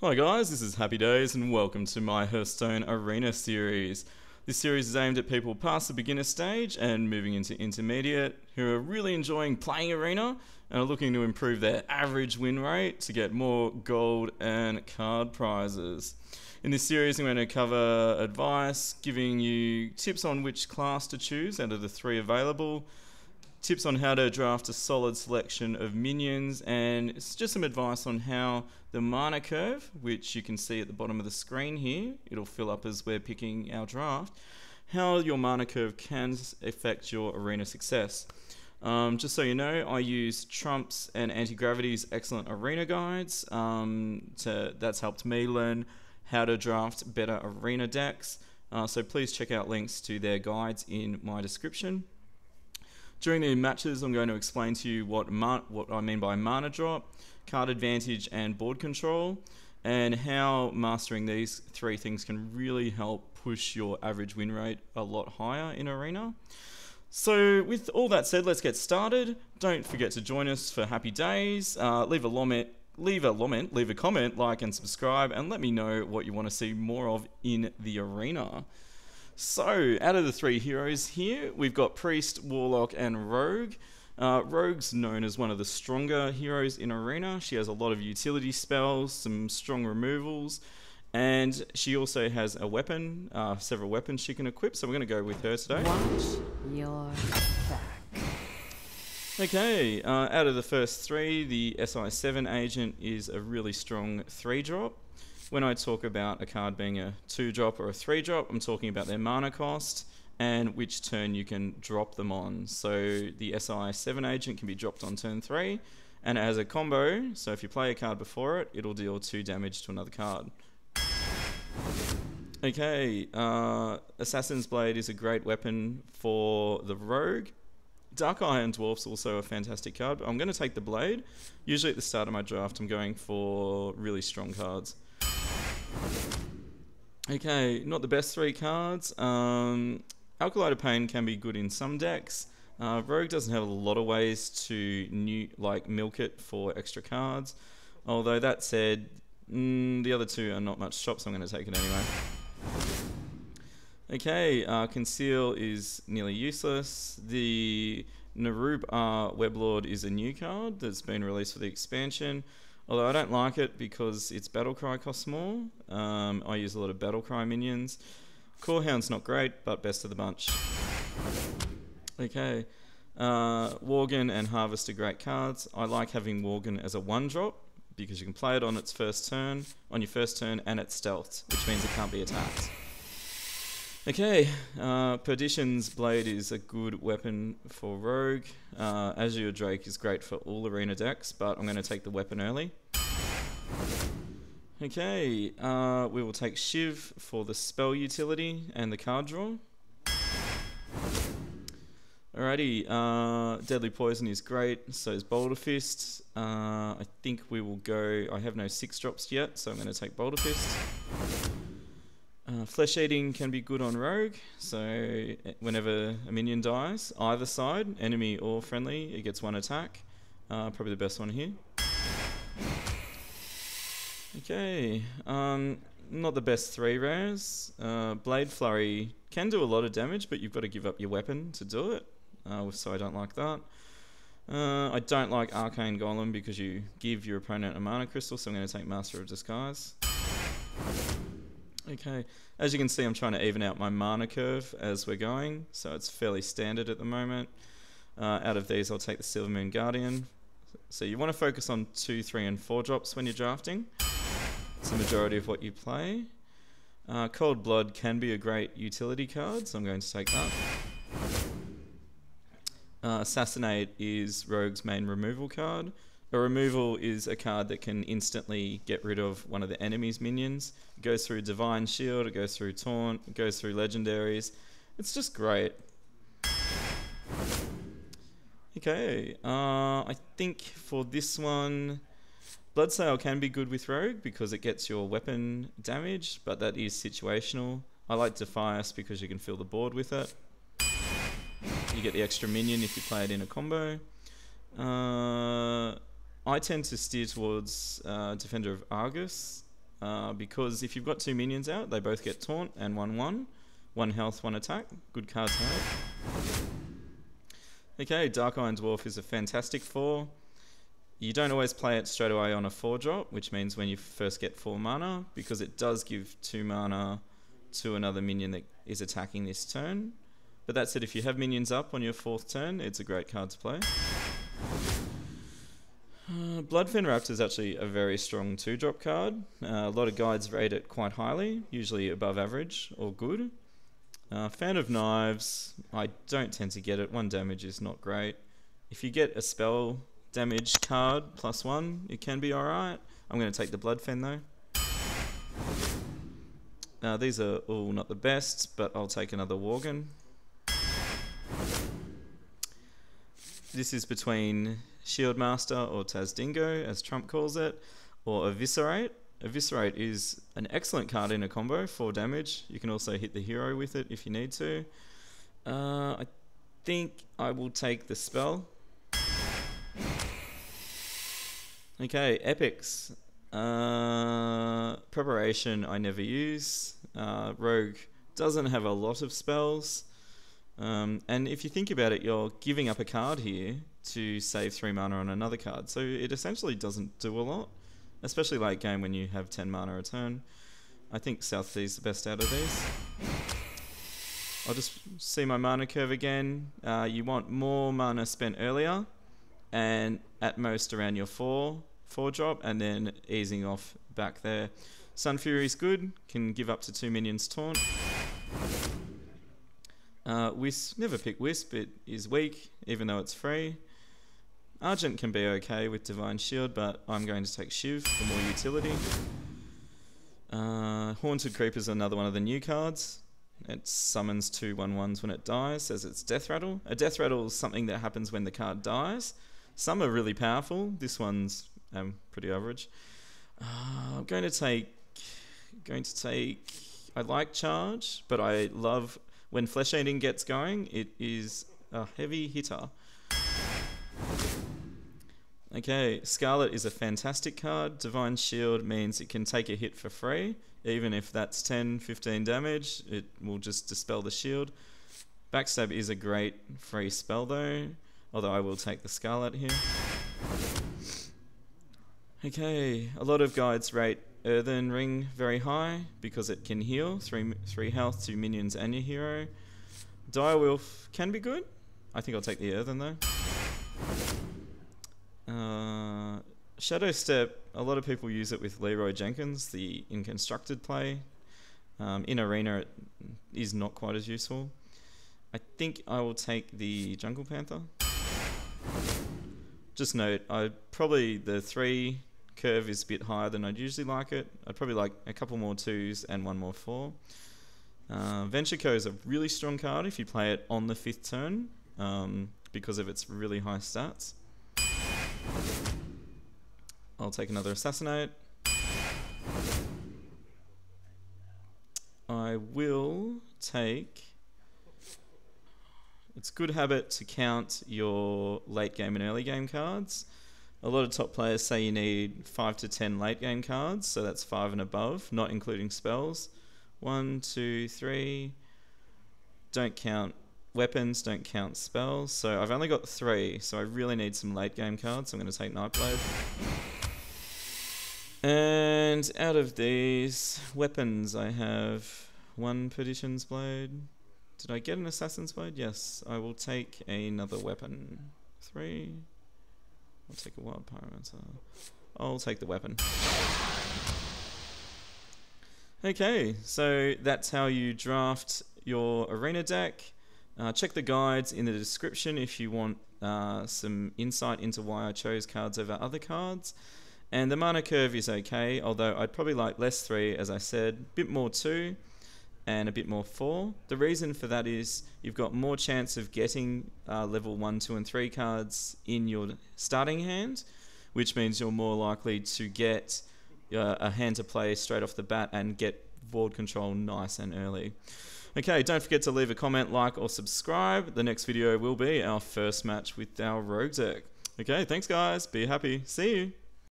Hi guys, this is Happy Days and welcome to my Hearthstone Arena series. This series is aimed at people past the beginner stage and moving into intermediate who are really enjoying playing Arena and are looking to improve their average win rate to get more gold and card prizes. In this series I'm going to cover advice, giving you tips on which class to choose out of the three available, tips on how to draft a solid selection of minions, and it's just some advice on how the mana curve, which you can see at the bottom of the screen here, it'll fill up as we're picking our draft, how your mana curve can affect your arena success. Just so you know, I use Trump's and Anti-Gravity's excellent arena guides. That's helped me learn how to draft better arena decks. So please check out links to their guides in my description. During the matches, I'm going to explain to you what I mean by mana drop, card advantage, and board control, and how mastering these three things can really help push your average win rate a lot higher in Arena. So with all that said, let's get started. Don't forget to join us for Happy Days. Leave a comment, like and subscribe, and let me know what you want to see more of in the Arena. So, out of the three heroes here, we've got Priest, Warlock, and Rogue. Rogue's known as one of the stronger heroes in Arena. She has a lot of utility spells, some strong removals, and she also has a weapon, several weapons she can equip, so we're going to go with her today. Watch your back. Okay, out of the first three, the SI7 agent is a really strong 3-drop. When I talk about a card being a 2-drop or a 3-drop, I'm talking about their mana cost and which turn you can drop them on. So the SI7 agent can be dropped on turn 3, and it has a combo, so if you play a card before it, it'll deal 2 damage to another card. Okay, Assassin's Blade is a great weapon for the Rogue. Dark Iron Dwarf's also a fantastic card, but I'm going to take the Blade. Usually at the start of my draft, I'm going for really strong cards. Okay, not the best 3 cards. Alkali to Pain can be good in some decks. Rogue doesn't have a lot of ways to milk it for extra cards. Although that said, the other two are not much chop, so I'm going to take it anyway. Okay, Conceal is nearly useless. The Narub Weblord is a new card that's been released for the expansion. Although I don't like it because its Battlecry costs more. I use a lot of Battlecry minions. Corehound's not great, but best of the bunch. Okay, Worgen and Harvest are great cards. I like having Worgen as a 1-drop because you can play it on its first turn, and it's stealthed, which means it can't be attacked. Okay, Perdition's Blade is a good weapon for Rogue. Azure Drake is great for all arena decks, but I'm going to take the weapon early. Okay, we will take Shiv for the spell utility and the card draw. Alrighty, Deadly Poison is great, so is Boulder Fist. I think we will go... I have no 6-drops yet, so I'm going to take Boulder Fist. Flesh Eating can be good on Rogue, so whenever a minion dies, either side, enemy or friendly, it gets 1 attack. Probably the best one here. Okay, not the best 3 rares. Blade Flurry can do a lot of damage, but you've got to give up your weapon to do it, so I don't like that. I don't like Arcane Golem because you give your opponent a mana crystal, so I'm going to take Master of Disguise. Okay, as you can see, I'm trying to even out my mana curve as we're going, so it's fairly standard at the moment. Out of these, I'll take the Silver Moon Guardian. So you want to focus on 2, 3, and 4 drops when you're drafting. It's the majority of what you play. Cold Blood can be a great utility card, so I'm going to take that. Assassinate is Rogue's main removal card. A removal is a card that can instantly get rid of one of the enemy's minions. It goes through Divine Shield, it goes through Taunt, it goes through Legendaries. It's just great. Okay, I think for this one, Bloodsail can be good with Rogue because it gets your weapon damage, but that is situational. I like Defias because you can fill the board with it. You get the extra minion if you play it in a combo. I tend to steer towards Defender of Argus because if you've got 2 minions out, they both get taunt and 1/1. 1 health, 1 attack. Good card to have. Okay, Dark Iron Dwarf is a fantastic 4. You don't always play it straight away on a 4-drop, which means when you first get 4 mana, because it does give 2 mana to another minion that is attacking this turn. But that said, if you have minions up on your 4th turn, it's a great card to play. Bloodfen Raptor is actually a very strong 2-drop card. A lot of guides rate it quite highly, usually above average or good. Fan of Knives, I don't tend to get it. 1 damage is not great. If you get a spell damage card +1, it can be alright. I'm going to take the Bloodfen though. These are all not the best, but I'll take another Worgen. This is between Shieldmaster or Tazdingo, as Trump calls it, or Eviscerate. Eviscerate is an excellent card in a combo, 4 damage. You can also hit the hero with it if you need to. I think I will take the spell. Okay, Epics. Preparation I never use. Rogue doesn't have a lot of spells. And if you think about it, you're giving up a card here to save 3 mana on another card. So it essentially doesn't do a lot, especially late game when you have 10 mana a turn. I think South Sea is the best out of these. I'll just see my mana curve again. You want more mana spent earlier, and at most around your 4 drop, and then easing off back there. Sun Fury is good, can give up to 2 minions taunt. Wisp, never pick Wisp, it is weak, even though it's free. Argent can be okay with Divine Shield, but I'm going to take Shiv for more utility. Haunted Creeper is another one of the new cards. It summons 2 1/1s when it dies, says it's Death Rattle. A Death Rattle is something that happens when the card dies. Some are really powerful, this one's pretty average. I'm going to take, I like Charge, but I love when Flesh Eating gets going, it is a heavy hitter. Okay, Scarlet is a fantastic card. Divine Shield means it can take a hit for free. Even if that's 10, 15 damage, it will just dispel the shield. Backstab is a great free spell though, although I will take the Scarlet here. Okay, a lot of guides rate Earthen Ring very high because it can heal 3 health to minions and your hero. Direwolf can be good. I think I'll take the Earthen though. Shadow Step, a lot of people use it with Leroy Jenkins, in constructed play. In Arena it is not quite as useful. I think I will take the Jungle Panther. Just note, probably the 3 curve is a bit higher than I'd usually like it. I'd probably like a couple more 2s and 1 more 4. Venture Co is a really strong card if you play it on the 5th turn because of its really high stats. I'll take another Assassinate. I will take... It's good habit to count your late game and early game cards. A lot of top players say you need 5 to 10 late game cards, so that's 5 and above, not including spells. 1, 2, 3. Don't count weapons, don't count spells. So I've only got 3, so I really need some late game cards. So I'm going to take Nightblade. And out of these weapons, I have 1 Perdition's Blade. Did I get an Assassin's Blade? Yes, I will take another weapon. 3. I'll take a Wild Pyromancer. I'll take the weapon. Okay, so that's how you draft your arena deck. Check the guides in the description if you want some insight into why I chose cards over other cards. And the mana curve is okay, although I'd probably like less 3, as I said, a bit more 2, and a bit more 4. The reason for that is you've got more chance of getting level 1, 2 and 3 cards in your starting hand, which means you're more likely to get a hand to play straight off the bat and get board control nice and early. Okay, don't forget to leave a comment, like or subscribe. The next video will be our first match with our Rogue deck. Okay, thanks guys, be happy, see you.